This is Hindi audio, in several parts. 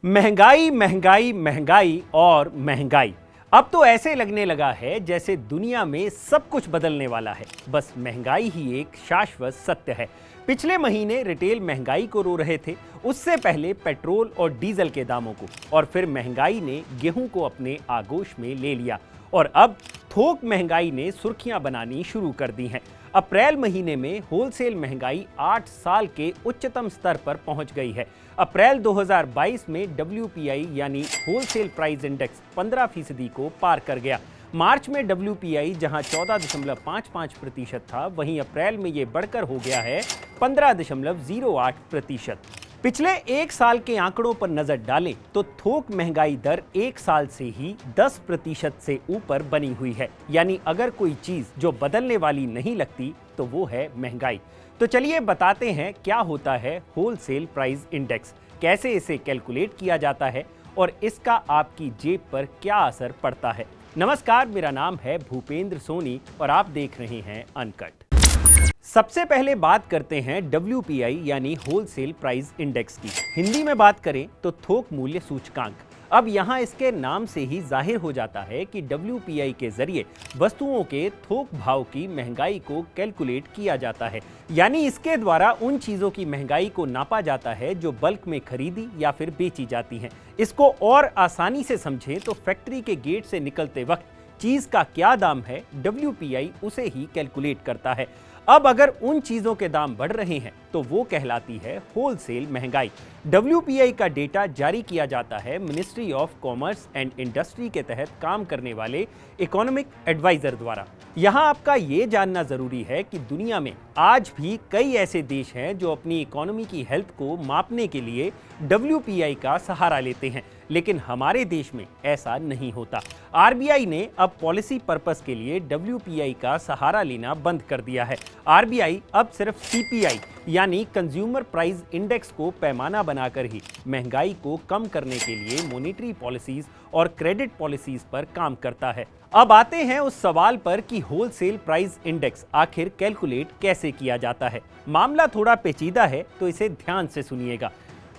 महंगाई महंगाई महंगाई और महंगाई। अब तो ऐसे लगने लगा है जैसे दुनिया में सब कुछ बदलने वाला है, बस महंगाई ही एक शाश्वत सत्य है। पिछले महीने रिटेल महंगाई को रो रहे थे, उससे पहले पेट्रोल और डीजल के दामों को, और फिर महंगाई ने गेहूं को अपने आगोश में ले लिया और अब थोक महंगाई ने सुर्खियां बनानी शुरू कर दी हैं। अप्रैल महीने में होलसेल महंगाई 8 साल के उच्चतम स्तर पर पहुंच गई है। अप्रैल 2022 में WPI यानी होलसेल प्राइस इंडेक्स 15% को पार कर गया। मार्च में WPI जहां 14.55% था, वहीं अप्रैल में ये बढ़कर हो गया है 15.08%। पिछले एक साल के आंकड़ों पर नजर डालें तो थोक महंगाई दर एक साल से ही 10% से ऊपर बनी हुई है। यानी अगर कोई चीज जो बदलने वाली नहीं लगती तो वो है महंगाई। तो चलिए बताते हैं क्या होता है होलसेल प्राइस इंडेक्स, कैसे इसे कैलकुलेट किया जाता है और इसका आपकी जेब पर क्या असर पड़ता है। नमस्कार, मेरा नाम है भूपेंद्र सोनी और आप देख रहे हैं अनकट। सबसे पहले बात करते हैं WPI यानी होलसेल प्राइस इंडेक्स की। हिंदी में बात करें तो थोक मूल्य सूचकांक। अब यहाँ इसके नाम से ही जाहिर हो जाता है कि WPI के जरिए वस्तुओं के थोक भाव की महंगाई को कैलकुलेट किया जाता है। यानी इसके द्वारा उन चीजों की महंगाई को नापा जाता है जो बल्क में खरीदी या फिर बेची जाती हैं। इसको और आसानी से समझें तो फैक्ट्री के गेट से निकलते वक्त चीज का क्या दाम है, WPI उसे ही कैलकुलेट करता है। अब अगर उन चीजों के दाम बढ़ रहे हैं तो वो कहलाती है होलसेल महंगाई। WPI का डेटा जारी किया जाता है ministry of commerce and industry के तहत काम करने वाले इकोनॉमिक एडवाइजर द्वारा। यहाँ आपका ये जानना जरूरी है कि दुनिया में आज भी कई ऐसे देश हैं जो अपनी इकोनॉमी की हेल्थ को मापने के लिए WPI का सहारा लेते हैं, लेकिन हमारे देश में ऐसा नहीं होता। RBI ने अब पॉलिसी पर्पस के लिए WPI का सहारा लेना बंद कर दिया है। RBI अब सिर्फ CPI यानी कंज्यूमर प्राइस इंडेक्स को पैमाना बनाकर ही महंगाई को कम करने के लिए मॉनेटरी पॉलिसीज और क्रेडिट पॉलिसीज पर काम करता है। अब आते हैं उस सवाल पर कि होलसेल प्राइस इंडेक्स आखिर कैलकुलेट कैसे किया जाता है। मामला थोड़ा पेचीदा है, तो इसे ध्यान से सुनिएगा।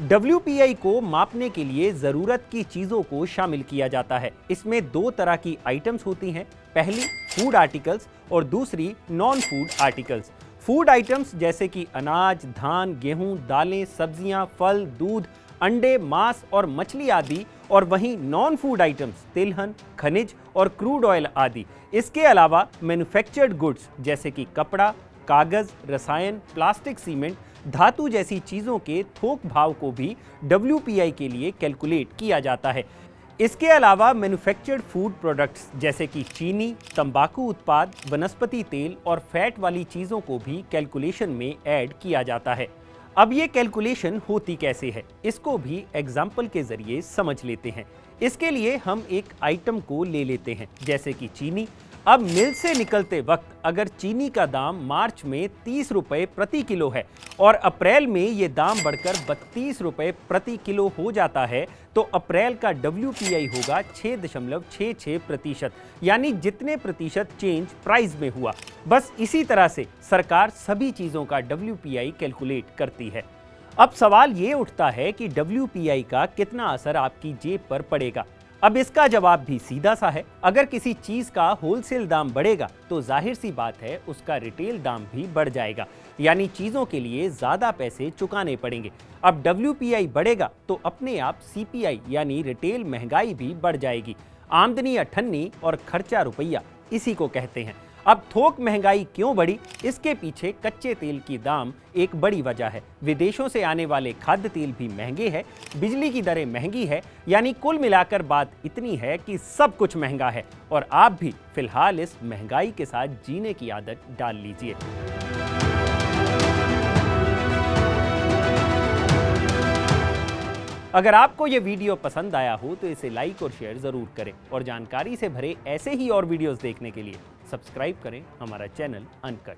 WPI को मापने के लिए जरूरत की चीजों को शामिल किया जाता है। इसमें दो तरह की आइटम्स होती हैं, पहली फूड आर्टिकल्स और दूसरी non food articles. Food items जैसे कि अनाज, धान, गेहूं, दालें, सब्जियां, फल, दूध, अंडे, मांस और मछली आदि, और वहीं नॉन फूड आइटम्स तिलहन, खनिज और क्रूड ऑयल आदि। इसके अलावा मैन्युफैक्चर्ड गुड्स जैसे कि कपड़ा, कागज, रसायन, प्लास्टिक, सीमेंट, धातु जैसी चीजों के थोक भाव को भी WPI के लिए कैलकुलेट किया जाता है। इसके अलावा मैन्युफैक्चर्ड फूड प्रोडक्ट्स जैसे कि चीनी, तंबाकू उत्पाद, वनस्पति तेल और फैट वाली चीजों को भी कैलकुलेशन में ऐड किया जाता है। अब ये कैलकुलेशन होती कैसे है, इसको भी एग्जाम्पल के जरिए समझ लेते हैं। इसके लिए हम एक आइटम को ले लेते हैं, जैसे कि चीनी। अब मिल से निकलते वक्त अगर चीनी का दाम मार्च में 30 रुपए प्रति किलो है और अप्रैल में ये दाम बढ़कर 32 रुपए प्रति किलो हो जाता है, तो अप्रैल का WPI होगा 6.66%, यानी जितने प्रतिशत चेंज प्राइस में हुआ। बस इसी तरह से सरकार सभी चीजों का WPI कैलकुलेट करती है। अब सवाल ये उठता है कि WPI का कितना असर आपकी जेब पर पड़ेगा। अब इसका जवाब भी सीधा सा है। अगर किसी चीज का होलसेल दाम बढ़ेगा तो जाहिर सी बात है उसका रिटेल दाम भी बढ़ जाएगा, यानी चीजों के लिए ज्यादा पैसे चुकाने पड़ेंगे। अब WPI बढ़ेगा तो अपने आप CPI यानी रिटेल महंगाई भी बढ़ जाएगी। आमदनी अठन्नी और खर्चा रुपया, इसी को कहते हैं। अब थोक महंगाई क्यों बढ़ी? इसके पीछे कच्चे तेल की दाम एक बड़ी वजह है। विदेशों से आने वाले खाद्य तेल भी महंगे हैं, बिजली की दरें महंगी है, यानी कुल मिलाकर बात इतनी है कि सब कुछ महंगा है। और आप भी फिलहाल इस महंगाई के साथ जीने की आदत डाल लीजिए। अगर आपको ये वीडियो पसंद आया हो तो इसे लाइक और शेयर जरूर करें, और जानकारी से भरे ऐसे ही और वीडियोस देखने के लिए सब्सक्राइब करें हमारा चैनल अनकट।